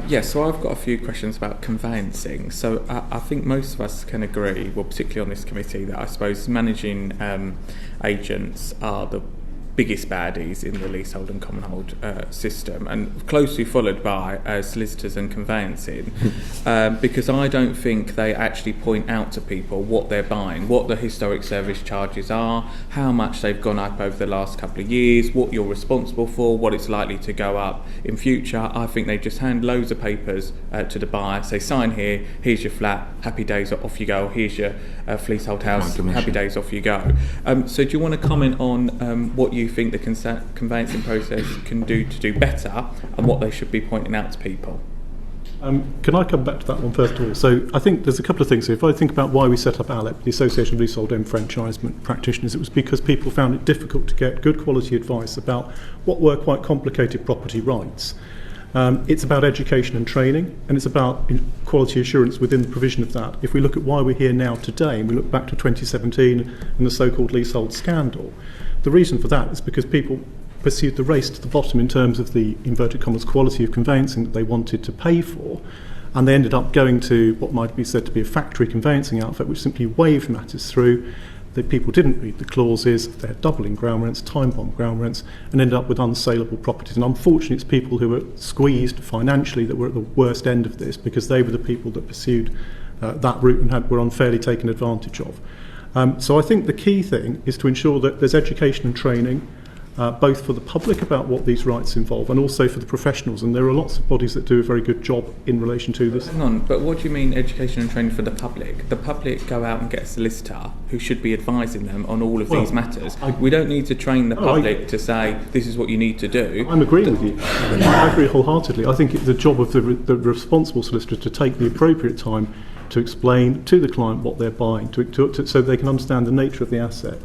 Yes, so I've got a few questions about conveyancing. So I think most of us can agree, well, particularly on this committee, that I suppose managing agents are the biggest baddies in the leasehold and commonhold system, and closely followed by solicitors and conveyancing, because I don't think they actually point out to people what they're buying, what the historic service charges are, how much they've gone up over the last couple of years, what you're responsible for, what it's likely to go up in future. I think they just hand loads of papers to the buyer, say sign here, here's your flat, happy days, off you go, here's your leasehold house, happy days, off you go. So do you want to comment on what you think the conveyancing process can do to do better, and what they should be pointing out to people? Can I come back to that one first of all? So I think there's a couple of things here. If I think about why we set up ALEP, the Association of Leasehold Enfranchisement Practitioners, it was because people found it difficult to get good quality advice about what were quite complicated property rights. It's about education and training, and it's about quality assurance within the provision of that. If we look at why we're here now today, and we look back to 2017 and the so-called leasehold scandal, the reason for that is because people pursued the race to the bottom in terms of the, inverted commas, quality of conveyancing that they wanted to pay for, and they ended up going to what might be said to be a factory conveyancing outfit, which simply waved matters through. The people didn't read the clauses, they had doubling ground rents, time-bomb ground rents, and ended up with unsaleable properties. And unfortunately, it's people who were squeezed financially that were at the worst end of this, because they were the people that pursued that route and were unfairly taken advantage of. So I think the key thing is to ensure that there's education and training, both for the public about what these rights involve, and also for the professionals. And there are lots of bodies that do a very good job in relation to this. Hang on, but what do you mean education and training for the public? The public go out and get a solicitor who should be advising them on all of these matters. We don't need to train the public to say, this is what you need to do. I'm agreeing with you. I agree wholeheartedly. I think it's the job of the responsible solicitor to take the appropriate time to explain to the client what they're buying, so they can understand the nature of the asset.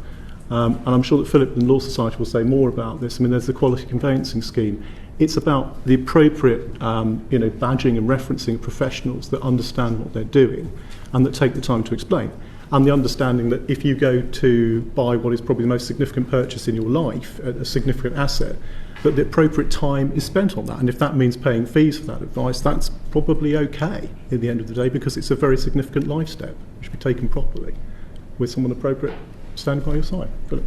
And I'm sure that Philip and Law Society will say more about this. I mean, there's the quality conveyancing scheme. It's about the appropriate badging and referencing of professionals that understand what they're doing and that take the time to explain. And the understanding that if you go to buy what is probably the most significant purchase in your life, a significant asset, that the appropriate time is spent on that. And if that means paying fees for that advice, that's probably okay at the end of the day, because it's a very significant life step. It should be taken properly with someone appropriate standing by your side. Philip.